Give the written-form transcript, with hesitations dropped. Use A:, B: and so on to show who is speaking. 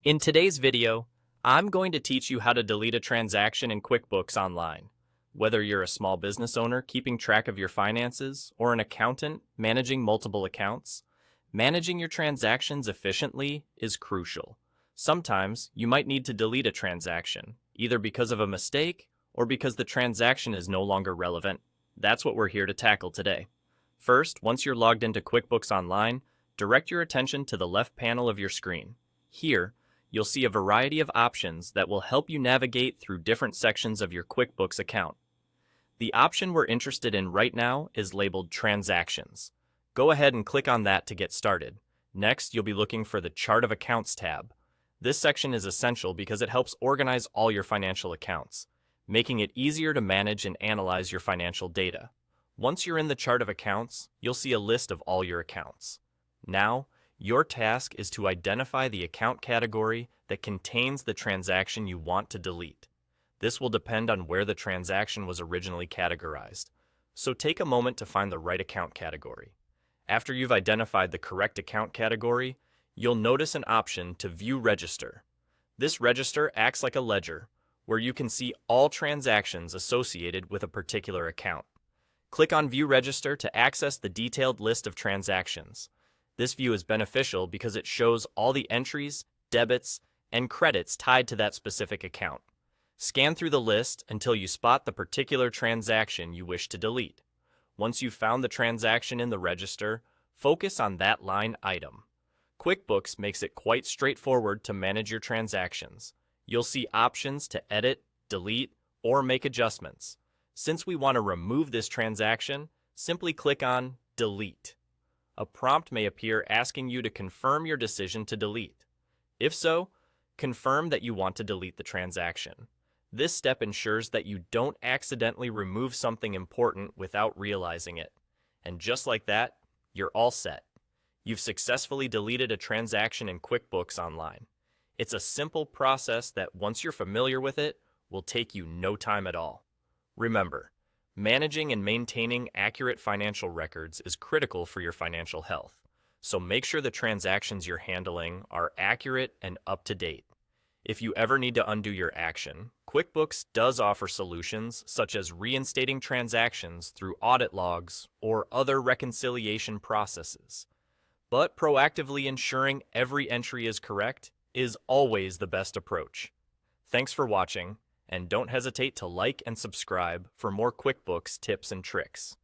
A: In today's video, I'm going to teach you how to delete a transaction in QuickBooks Online. Whether you're a small business owner keeping track of your finances or an accountant managing multiple accounts, managing your transactions efficiently is crucial. Sometimes you might need to delete a transaction, either because of a mistake or because the transaction is no longer relevant. That's what we're here to tackle today. First, once you're logged into QuickBooks Online, direct your attention to the left panel of your screen. Here, you'll see a variety of options that will help you navigate through different sections of your QuickBooks account. The option we're interested in right now is labeled Transactions. Go ahead and click on that to get started. Next, you'll be looking for the Chart of Accounts tab. This section is essential because it helps organize all your financial accounts, making it easier to manage and analyze your financial data. Once you're in the Chart of Accounts, you'll see a list of all your accounts. Now, your task is to identify the account category that contains the transaction you want to delete. This will depend on where the transaction was originally categorized, so take a moment to find the right account category. After you've identified the correct account category, you'll notice an option to View Register. This register acts like a ledger, where you can see all transactions associated with a particular account. Click on View Register to access the detailed list of transactions. This view is beneficial because it shows all the entries, debits, and credits tied to that specific account. Scan through the list until you spot the particular transaction you wish to delete. Once you've found the transaction in the register, focus on that line item. QuickBooks makes it quite straightforward to manage your transactions. You'll see options to edit, delete, or make adjustments. Since we want to remove this transaction, simply click on Delete. A prompt may appear asking you to confirm your decision to delete. If so, confirm that you want to delete the transaction. This step ensures that you don't accidentally remove something important without realizing it. And just like that, you're all set. You've successfully deleted a transaction in QuickBooks Online. It's a simple process that, once you're familiar with it, will take you no time at all. Remember, managing and maintaining accurate financial records is critical for your financial health, so make sure the transactions you're handling are accurate and up to date. If you ever need to undo your action, QuickBooks does offer solutions such as reinstating transactions through audit logs or other reconciliation processes. But proactively ensuring every entry is correct is always the best approach. Thanks for watching. And don't hesitate to like and subscribe for more QuickBooks tips and tricks.